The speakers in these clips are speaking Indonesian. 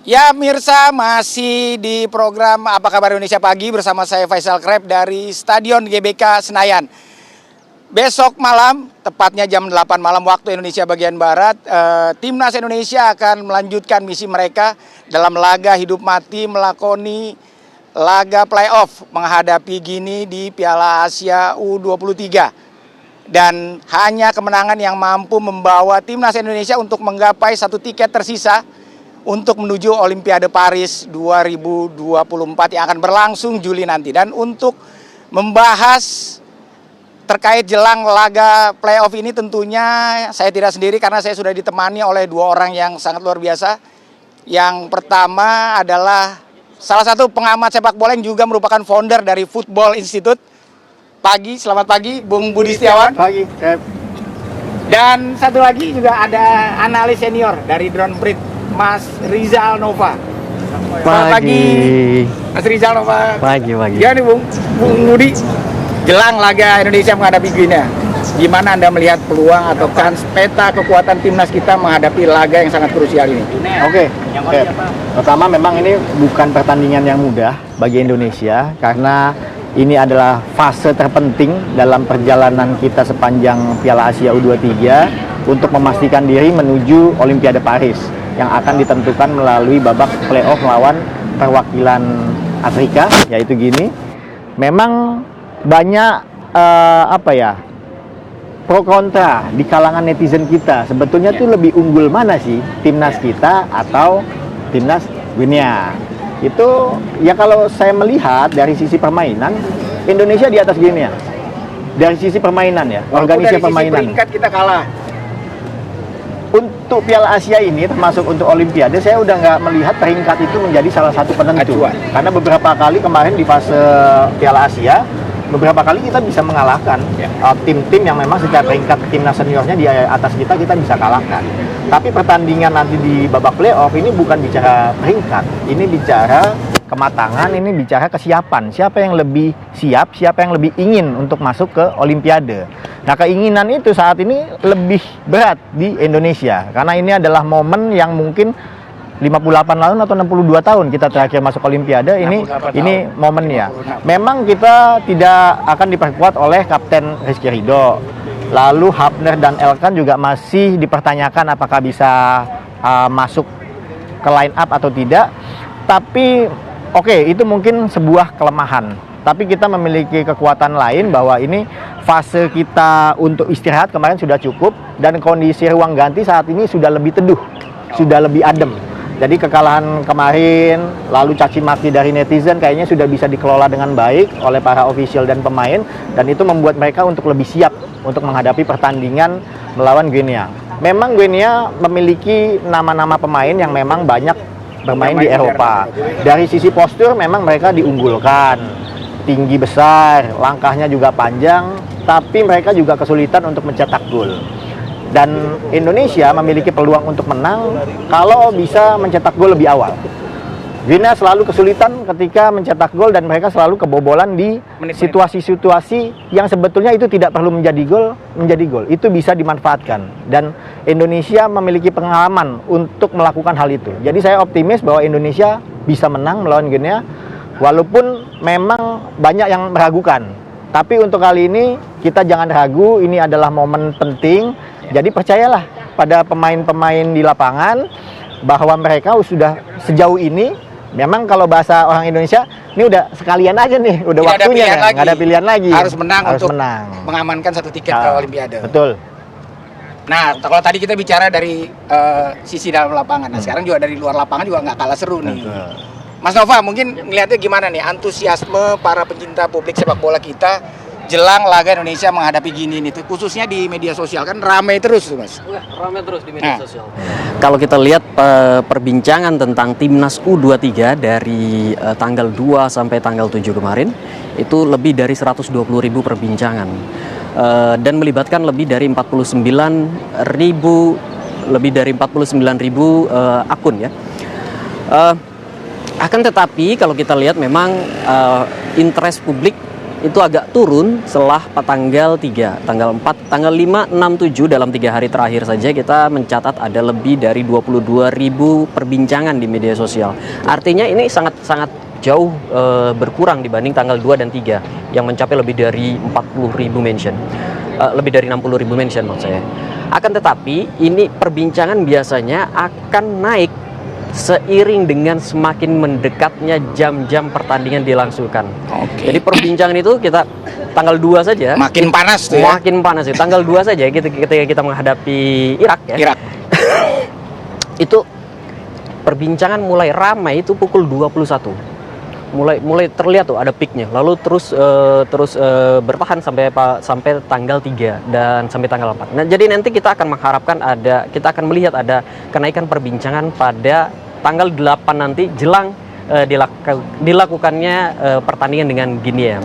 Ya Mirsa, masih di program Apa Kabar Indonesia Pagi bersama saya Faisal Kreb dari Stadion GBK Senayan. Besok malam, tepatnya jam 8 malam waktu Indonesia bagian Barat, Timnas Indonesia akan melanjutkan misi mereka dalam laga hidup mati melakoni laga playoff menghadapi Gini di Piala Asia U23. Dan hanya kemenangan yang mampu membawa Timnas Indonesia untuk menggapai satu tiket tersisa untuk menuju Olimpiade Paris 2024 yang akan berlangsung Juli nanti. Dan untuk membahas terkait jelang laga playoff ini tentunya saya tidak sendiri karena saya sudah ditemani oleh dua orang yang sangat luar biasa. Yang pertama adalah salah satu pengamat sepak bola yang juga merupakan founder dari Football Institute. Selamat pagi Bung Budi Setiawan. Pagi, Kep. Dan satu lagi juga ada analis senior dari Drone Breed, Mas Rizal Nova. Selamat pagi, Mas Rizal Nova. Pagi. Ya nih Bung Budi, jelang laga Indonesia menghadapi Guinea, gimana Anda melihat peluang atau kans peta kekuatan timnas kita menghadapi laga yang sangat krusial ini? Oke. Pertama memang ini bukan pertandingan yang mudah bagi Indonesia karena ini adalah fase terpenting dalam perjalanan kita sepanjang Piala Asia U23 untuk memastikan diri menuju Olimpiade Paris yang akan ditentukan melalui babak playoff melawan perwakilan Afrika, yaitu Gini. Memang banyak pro kontra di kalangan netizen kita. Sebetulnya tuh lebih unggul mana sih, timnas kita atau timnas Guinea? Itu ya kalau saya melihat dari sisi permainan Indonesia di atas Guinea. Dari sisi permainan ya, organisasi permainan. Dari sisi peringkat kita kalah. Untuk Piala Asia ini termasuk untuk Olimpiade, saya udah nggak melihat peringkat itu menjadi salah satu penentu. Acuan. Karena beberapa kali kemarin di fase Piala Asia, beberapa kali kita bisa mengalahkan tim-tim yang memang secara peringkat timnas seniornya di atas kita bisa kalahkan. Tapi pertandingan nanti di babak playoff ini bukan bicara peringkat, ini bicara kematangan, ini bicara kesiapan. Siapa yang lebih siap, siapa yang lebih ingin untuk masuk ke Olimpiade. Nah, keinginan itu saat ini lebih berat di Indonesia karena ini adalah momen yang mungkin 58 tahun atau 62 tahun kita terakhir masuk Olimpiade, ini momennya. Memang kita tidak akan diperkuat oleh Kapten Rizky Ridho. Lalu Hafner dan Elkan juga masih dipertanyakan apakah bisa masuk ke line up atau tidak. Tapi itu mungkin sebuah kelemahan. Tapi kita memiliki kekuatan lain bahwa ini fase kita untuk istirahat kemarin sudah cukup dan kondisi ruang ganti saat ini sudah lebih teduh, sudah lebih adem. Jadi kekalahan kemarin, lalu caci maki dari netizen kayaknya sudah bisa dikelola dengan baik oleh para ofisial dan pemain, dan itu membuat mereka untuk lebih siap untuk menghadapi pertandingan melawan Guinea. Memang Guinea memiliki nama-nama pemain yang memang banyak bermain di Eropa. Dari sisi postur memang mereka diunggulkan, tinggi besar, langkahnya juga panjang, tapi mereka juga kesulitan untuk mencetak gol. Dan Indonesia memiliki peluang untuk menang kalau bisa mencetak gol lebih awal. Guinea selalu kesulitan ketika mencetak gol dan mereka selalu kebobolan di situasi-situasi yang sebetulnya itu tidak perlu menjadi gol. Itu bisa dimanfaatkan dan Indonesia memiliki pengalaman untuk melakukan hal itu. Jadi saya optimis bahwa Indonesia bisa menang melawan Guinea walaupun memang banyak yang meragukan. Tapi untuk kali ini kita jangan ragu, ini adalah momen penting. Jadi percayalah pada pemain-pemain di lapangan bahwa mereka sudah sejauh ini, memang kalau bahasa orang Indonesia, ini udah sekalian aja nih, udah Tidak waktunya, nggak ada pilihan lagi. Harus menang untuk mengamankan satu tiket ke Olimpiade. Betul. Nah, kalau tadi kita bicara dari sisi dalam lapangan, nah sekarang juga dari luar lapangan juga nggak kalah seru nih. Mas Nova, mungkin ngelihatnya gimana nih antusiasme para pencinta publik sepak bola kita jelang laga Indonesia menghadapi Gini ini, khususnya di media sosial kan ramai terus tuh Mas. Ramai terus di media sosial. Kalau kita lihat perbincangan tentang timnas U23 dari tanggal 2 sampai tanggal 7 kemarin itu lebih dari 120.000 perbincangan dan melibatkan lebih dari 49.000 akun ya. Akan tetapi kalau kita lihat memang interest publik itu agak turun setelah tanggal 3, tanggal 4, tanggal 5, 6, 7 dalam 3 hari terakhir saja kita mencatat ada lebih dari 22.000 perbincangan di media sosial. Artinya ini sangat jauh berkurang dibanding tanggal 2 dan 3 yang mencapai lebih dari 40.000 mention. Lebih dari 60.000 mention maksud saya. Akan tetapi ini perbincangan biasanya akan naik seiring dengan semakin mendekatnya jam-jam pertandingan dilangsungkan. Oke. Jadi perbincangan itu kita tanggal 2 saja Makin panas tuh ya. makin panas ya. Tanggal 2 saja ketika kita menghadapi Irak ya. Irak. Itu perbincangan mulai ramai itu pukul 21. Mulai terlihat tuh ada peaknya. Lalu terus bertahan sampai tanggal 3 dan sampai tanggal 4. Nah, jadi nanti kita akan akan melihat ada kenaikan perbincangan pada tanggal 8 nanti jelang dilakukannya pertandingan dengan Guinea.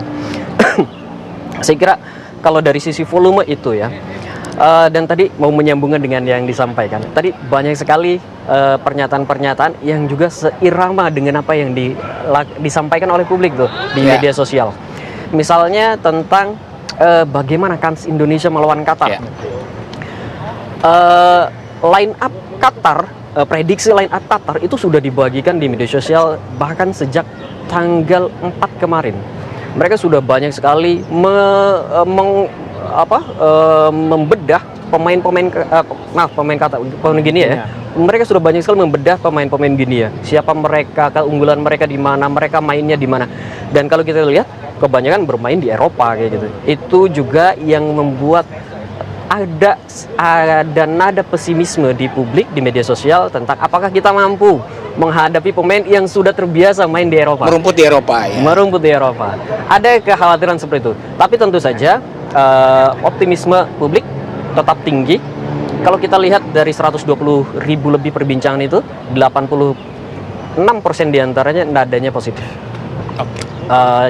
Saya kira kalau dari sisi volume itu ya. Dan tadi mau menyambungkan dengan yang disampaikan. Tadi banyak sekali pernyataan-pernyataan yang juga seirama dengan apa yang disampaikan oleh publik tuh di media sosial. Misalnya tentang bagaimana kans Indonesia melawan Qatar. Line up Qatar, prediksi line up Qatar itu sudah dibagikan di media sosial bahkan sejak tanggal 4 kemarin. Mereka sudah banyak sekali membedah pemain Qatar, pemain Guinea ya. Mereka sudah banyak sekali membedah pemain-pemain Guinea. Siapa mereka, keunggulan mereka di mana, mereka mainnya di mana. Dan kalau kita lihat kebanyakan bermain di Eropa kayak gitu. Itu juga yang membuat ada nada pesimisme di publik di media sosial tentang apakah kita mampu menghadapi pemain yang sudah terbiasa main di Eropa. Merumput di Eropa ya. Merumput di Eropa. Ada kekhawatiran seperti itu. Tapi tentu saja optimisme publik tetap tinggi. Kalau kita lihat dari 120.000 lebih perbincangan itu, 86% diantaranya nadanya positif.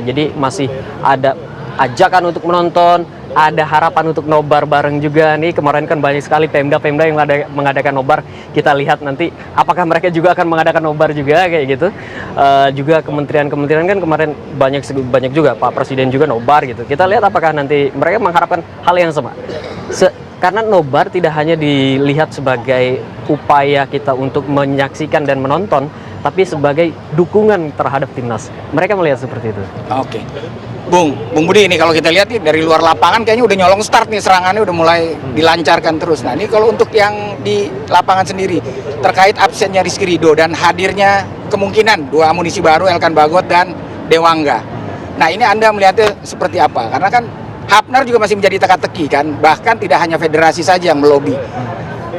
Jadi masih ada ajakan untuk menonton, ada harapan untuk nobar bareng juga nih. Kemarin kan banyak sekali Pemda yang mengadakan nobar. Kita lihat nanti apakah mereka juga akan mengadakan nobar juga kayak gitu. Juga kementerian-kementerian kan kemarin banyak juga Pak Presiden juga nobar gitu. Kita lihat apakah nanti mereka mengharapkan hal yang sama. Karena nobar tidak hanya dilihat sebagai upaya kita untuk menyaksikan dan menonton, tapi sebagai dukungan terhadap timnas. Mereka melihat seperti itu. Oke. Bung Budi, ini kalau kita lihat nih dari luar lapangan kayaknya udah nyolong start nih, serangannya udah mulai dilancarkan terus. Nah ini kalau untuk yang di lapangan sendiri terkait absennya Rizky Ridho dan hadirnya kemungkinan 2 amunisi baru, Elkan Bagot dan Dewangga. Nah ini Anda melihatnya seperti apa? Karena kan Hapner juga masih menjadi teka-teki kan, bahkan tidak hanya federasi saja yang melobi.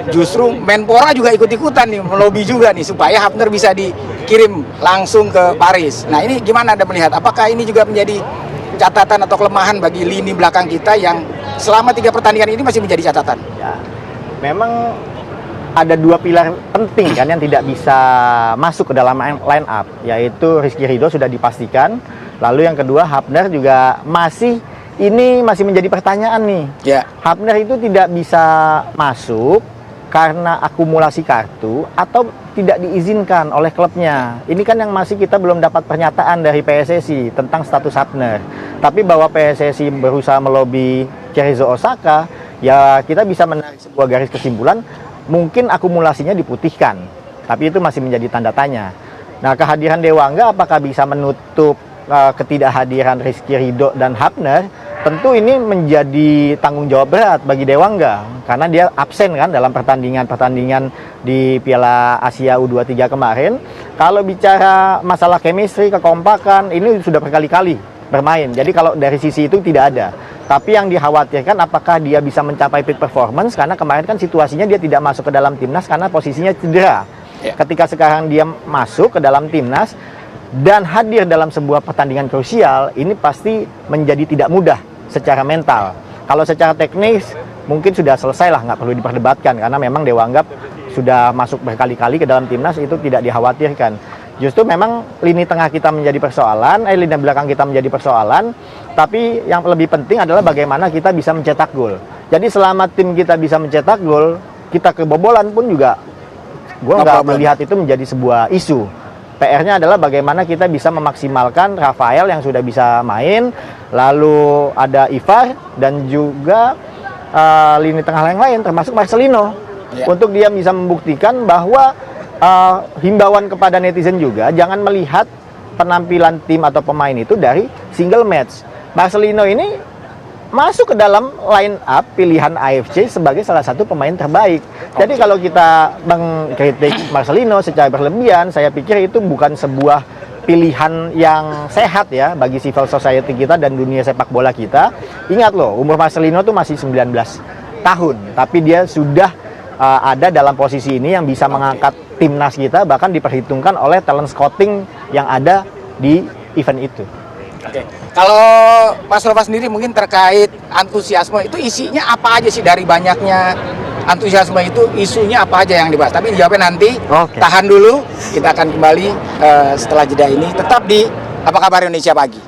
Justru Menpora juga ikut-ikutan nih melobi juga nih supaya Hapner bisa dikirim langsung ke Paris. Nah ini gimana Anda melihat? Apakah ini juga menjadi catatan atau kelemahan bagi lini belakang kita yang selama 3 pertandingan ini masih menjadi catatan? Ya, memang ada 2 pilar penting kan yang tidak bisa masuk ke dalam line up, yaitu Rizky Ridho sudah dipastikan, lalu yang kedua Hapner juga masih menjadi pertanyaan nih. Ya. Hapner itu tidak bisa masuk karena akumulasi kartu atau tidak diizinkan oleh klubnya. Ini kan yang masih kita belum dapat pernyataan dari PSSI tentang status Hapner. Tapi bahwa PSSI berusaha melobi Cerezo Osaka, ya kita bisa menarik sebuah garis kesimpulan, mungkin akumulasinya diputihkan. Tapi itu masih menjadi tanda tanya. Nah, kehadiran Dewangga apakah bisa menutup ketidakhadiran Rizky Ridho dan Hapner? Tentu ini menjadi tanggung jawab berat bagi Dewangga karena dia absen kan dalam pertandingan di Piala Asia U23 kemarin. Kalau bicara masalah chemistry, kekompakan, ini sudah berkali-kali bermain. Jadi kalau dari sisi itu tidak ada. Tapi yang dikhawatirkan apakah dia bisa mencapai peak performance karena kemarin kan situasinya dia tidak masuk ke dalam timnas karena posisinya cedera. Ketika sekarang dia masuk ke dalam timnas dan hadir dalam sebuah pertandingan krusial, ini pasti menjadi tidak mudah secara mental. Kalau secara teknis mungkin sudah selesai lah, nggak perlu diperdebatkan karena memang Dewangga sudah masuk berkali-kali ke dalam timnas, itu tidak dikhawatirkan. Justru memang lini tengah kita menjadi persoalan, lini belakang kita menjadi persoalan, tapi yang lebih penting adalah bagaimana kita bisa mencetak gol. Jadi selama tim kita bisa mencetak gol, kita kebobolan pun juga gue nggak melihat itu menjadi sebuah isu. PR-nya adalah bagaimana kita bisa memaksimalkan Rafael yang sudah bisa main, lalu ada Ivar dan juga lini tengah yang lain termasuk Marcelino. Ya. Untuk dia bisa membuktikan bahwa himbauan kepada netizen juga jangan melihat penampilan tim atau pemain itu dari single match. Marcelino ini masuk ke dalam line up pilihan AFC sebagai salah satu pemain terbaik. Jadi kalau kita mengkritik Marcelino secara berlebihan, saya pikir itu bukan sebuah pilihan yang sehat ya bagi civil society kita dan dunia sepak bola kita. Ingat loh, umur Marcelino tuh masih 19 tahun, tapi dia sudah ada dalam posisi ini yang bisa mengangkat timnas kita, bahkan diperhitungkan oleh talent scouting yang ada di event itu. Oke. Kalau Mas Nova sendiri mungkin terkait antusiasme itu isinya apa aja sih dari banyaknya antusiasme itu, isunya apa aja yang dibahas? Tapi dijawabnya nanti. Oke. Tahan dulu, kita akan kembali setelah jeda ini. Tetap di Apa Kabar Indonesia Pagi.